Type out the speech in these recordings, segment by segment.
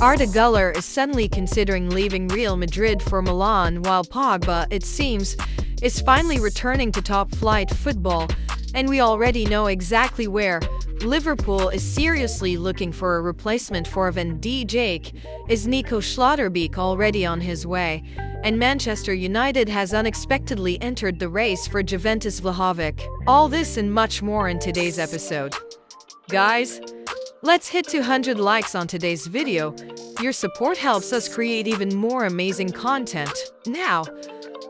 Arda Güler is suddenly considering leaving Real Madrid for Milan, while Pogba, it seems, is finally returning to top-flight football, and we already know exactly where. Liverpool is seriously looking for a replacement for Van Dijk. Is Nico Schlotterbeek already on his way? And Manchester United has unexpectedly entered the race for Juventus Vlahovic. All this and much more in today's episode. Guys, let's hit 200 likes on today's video. Your support helps us create even more amazing content. Now,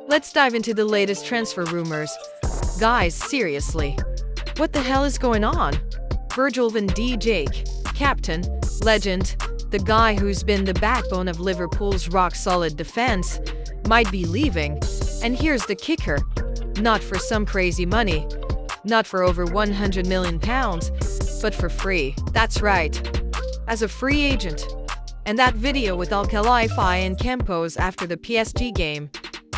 let's dive into the latest transfer rumors. Guys, seriously, what the hell is going on? Virgil van Dijk, captain, legend, the guy who's been the backbone of Liverpool's rock-solid defense, might be leaving. And here's the kicker. Not for some crazy money. Not for over £100 million, but for free. That's right. As a free agent. And that video with Al Khalifa and Campos after the PSG game.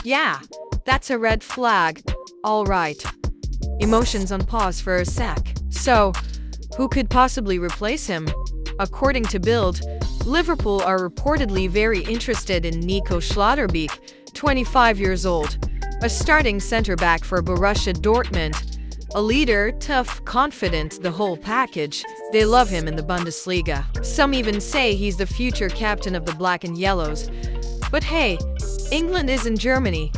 Yeah, that's a red flag. Alright. Emotions on pause for a sec. So, who could possibly replace him? According to Bild, Liverpool are reportedly very interested in Nico Schlotterbeek, 25 years old, a starting centre-back for Borussia Dortmund. A leader, tough, confident, the whole package. They love him in the Bundesliga. Some even say he's the future captain of the Black and Yellows. But hey, England isn't Germany.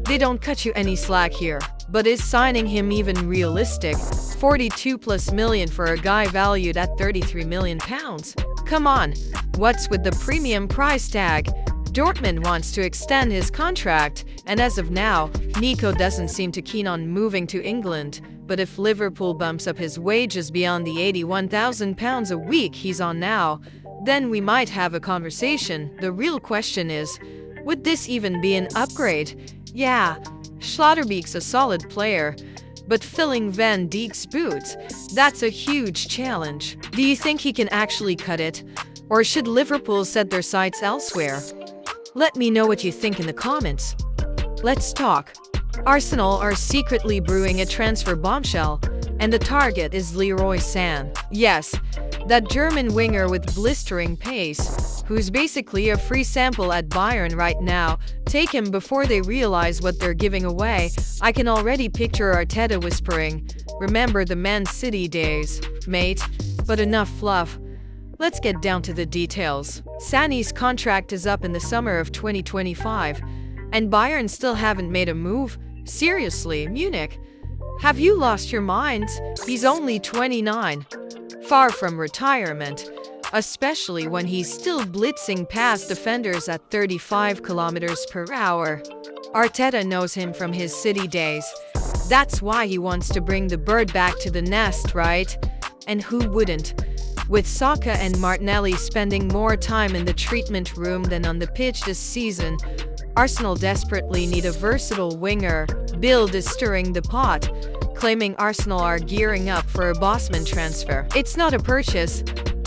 They don't cut you any slack here. But is signing him even realistic? 42+ million for a guy valued at £33 million? Come on, what's with the premium price tag? Dortmund wants to extend his contract, and as of now, Nico doesn't seem too keen on moving to England. But if Liverpool bumps up his wages beyond the £81,000 a week he's on now, then we might have a conversation. The real question is, would this even be an upgrade? Yeah, Schlotterbeek's a solid player, but filling Van Dijk's boots, that's a huge challenge. Do you think he can actually cut it? Or should Liverpool set their sights elsewhere? Let me know what you think in the comments. Let's talk. Arsenal are secretly brewing a transfer bombshell, and the target is Leroy Sané. Yes, that German winger with blistering pace, who's basically a free sample at Bayern right now. Take him before they realize what they're giving away. I can already picture Arteta whispering, "Remember the Man City days, mate?" But enough fluff. Let's get down to the details. Sané's contract is up in the summer of 2025, and Bayern still haven't made a move? Seriously, Munich? Have you lost your minds? He's only 29. Far from retirement, especially when he's still blitzing past defenders at 35 kilometers per hour. Arteta knows him from his City days. That's why he wants to bring the bird back to the nest, right? And who wouldn't? With Saka and Martinelli spending more time in the treatment room than on the pitch this season, Arsenal desperately need a versatile winger. Bild is stirring the pot, claiming Arsenal are gearing up for a Bosman transfer. It's not a purchase,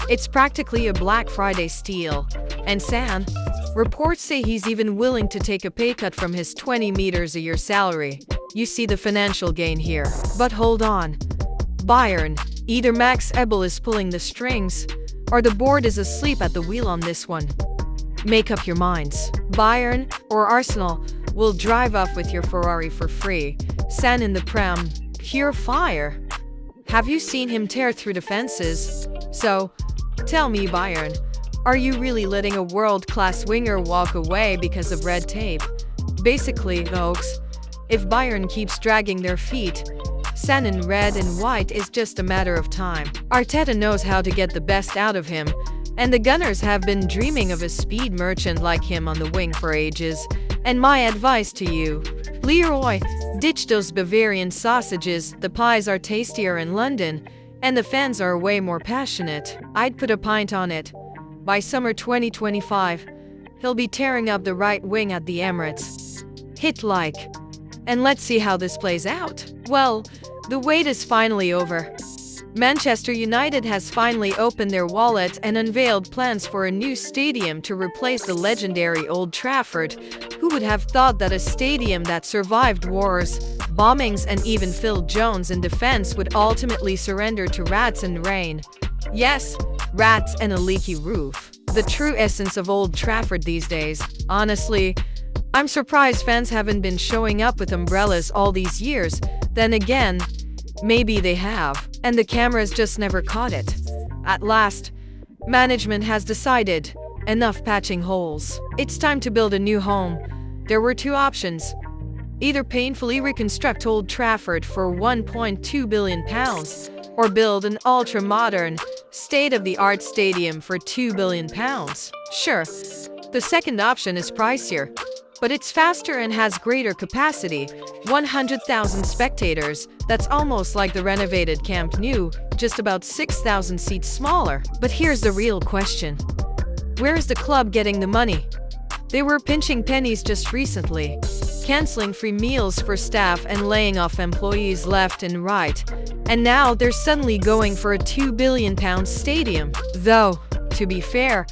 it's practically a Black Friday steal. And Sané, reports say he's even willing to take a pay cut from his 20 meters a year salary. You see the financial gain here. But hold on. Bayern, either Max Ebel is pulling the strings, or the board is asleep at the wheel on this one. Make up your minds. Bayern or Arsenal will drive off with your Ferrari for free. Sané in the Prem, pure fire. Have you seen him tear through defenses? So, tell me, Bayern, are you really letting a world-class winger walk away because of red tape? Basically, folks, if Bayern keeps dragging their feet, Sané in red and white is just a matter of time. Arteta knows how to get the best out of him, and the Gunners have been dreaming of a speed merchant like him on the wing for ages. And my advice to you, Leroy, ditch those Bavarian sausages. The pies are tastier in London, and the fans are way more passionate. I'd put a pint on it. By summer 2025, he'll be tearing up the right wing at the Emirates. Hit like. And let's see how this plays out. Well, the wait is finally over. Manchester United has finally opened their wallet and unveiled plans for a new stadium to replace the legendary Old Trafford. Who would have thought that a stadium that survived wars, bombings, and even Phil Jones in defense would ultimately surrender to rats and rain? Yes, rats and a leaky roof. the true essence of Old Trafford these days. Honestly, I'm surprised fans haven't been showing up with umbrellas all these years. Then again, maybe they have, and the cameras just never caught it. At last, management has decided, enough patching holes. It's time to build a new home. There were two options. Either painfully reconstruct Old Trafford for £1.2 billion, or build an ultra-modern, state-of-the-art stadium for £2 billion. Sure, the second option is pricier, but it's faster and has greater capacity, 100,000 spectators. That's almost like the renovated Camp Nou, just about 6,000 seats smaller. But here's the real question. Where is the club getting the money? They were pinching pennies just recently, canceling free meals for staff and laying off employees left and right. And now they're suddenly going for a £2 billion stadium. Though, to be fair,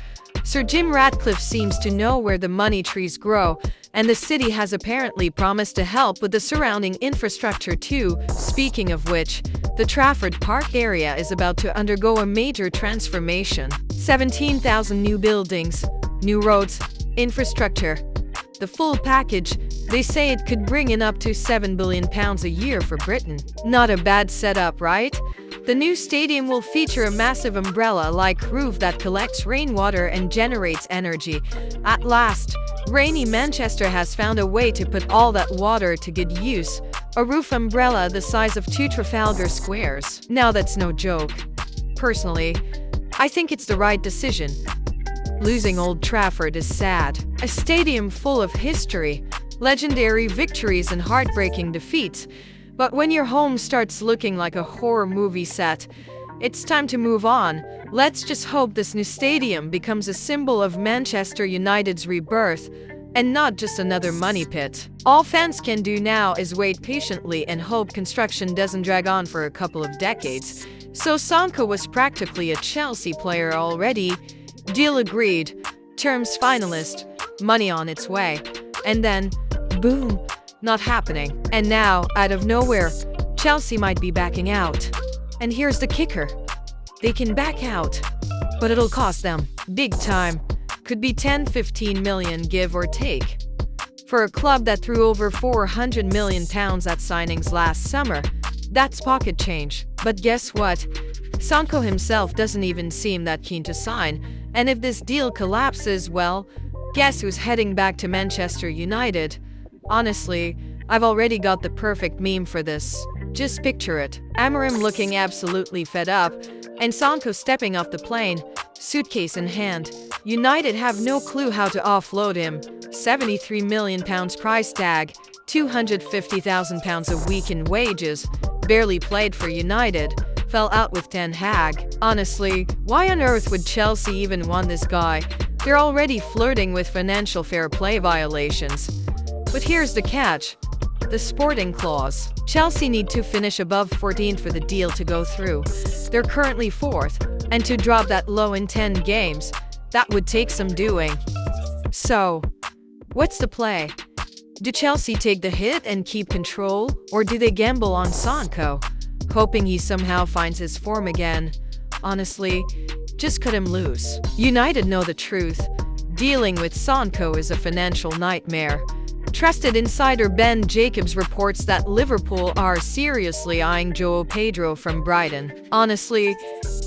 Sir Jim Ratcliffe seems to know where the money trees grow, and the city has apparently promised to help with the surrounding infrastructure too. Speaking of which, the Trafford Park area is about to undergo a major transformation. 17,000 new buildings, new roads, infrastructure. The full package. They say it could bring in up to £7 billion a year for Britain. Not a bad setup, right? The new stadium will feature a massive umbrella-like roof that collects rainwater and generates energy. At last, rainy Manchester has found a way to put all that water to good use. A roof umbrella the size of 2 Trafalgar Squares. Now that's no joke. Personally, I think it's the right decision. Losing Old Trafford is sad. A stadium full of history, legendary victories and heartbreaking defeats. But when your home starts looking like a horror movie set, it's time to move on. Let's just hope this new stadium becomes a symbol of Manchester United's rebirth, and not just another money pit. All fans can do now is wait patiently and hope construction doesn't drag on for a couple of decades. So Sonko was practically a Chelsea player already. Deal agreed, terms finalist, money on its way. And then, boom, not happening. And now, out of nowhere, Chelsea might be backing out. And here's the kicker. They can back out, but it'll cost them big time. Could be 10-15 million give or take. For a club that threw over £400 million at signings last summer, that's pocket change. But guess what? Sonko himself doesn't even seem that keen to sign. And if this deal collapses, well, guess who's heading back to Manchester United? Honestly, I've already got the perfect meme for this. Just picture it. Amorim looking absolutely fed up, and Sonko stepping off the plane, suitcase in hand. United have no clue how to offload him. £73 million price tag, £250,000 a week in wages, barely played for United, fell out with Ten Hag. Honestly, why on earth would Chelsea even want this guy? They're already flirting with financial fair play violations. But here's the catch. The sporting clause. Chelsea need to finish above 14th for the deal to go through. They're currently 4th, and to drop that low in 10 games, that would take some doing. So, what's the play? Do Chelsea take the hit and keep control, or do they gamble on Sonko, hoping he somehow finds his form again? Honestly, just cut him loose. United know the truth. Dealing with Sonko is a financial nightmare. Trusted insider Ben Jacobs reports that Liverpool are seriously eyeing Joao Pedro from Brighton. Honestly,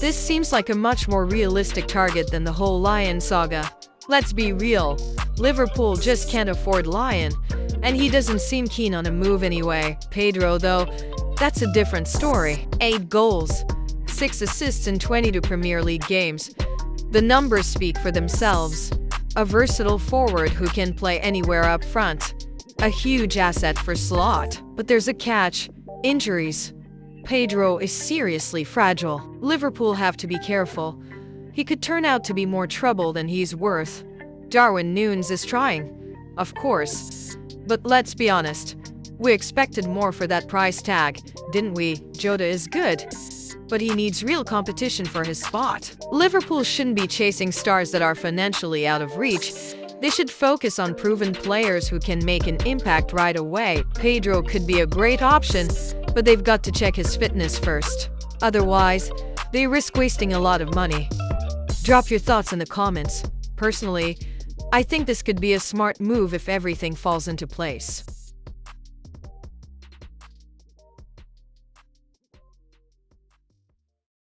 this seems like a much more realistic target than the whole Lion saga. Let's be real, Liverpool just can't afford Lion, and he doesn't seem keen on a move anyway. Pedro, though, that's a different story. 8 goals, 6 assists in 22 Premier League games. The numbers speak for themselves. A versatile forward who can play anywhere up front. A huge asset for Slot. But there's a catch. Injuries. Pedro is seriously fragile. Liverpool have to be careful. He could turn out to be more trouble than he's worth. Darwin Núñez is trying, of course. But let's be honest. We expected more for that price tag, didn't we? Jota is good, but he needs real competition for his spot. Liverpool shouldn't be chasing stars that are financially out of reach. They should focus on proven players who can make an impact right away. Pedro could be a great option, but they've got to check his fitness first. Otherwise, they risk wasting a lot of money. Drop your thoughts in the comments. Personally, I think this could be a smart move if everything falls into place.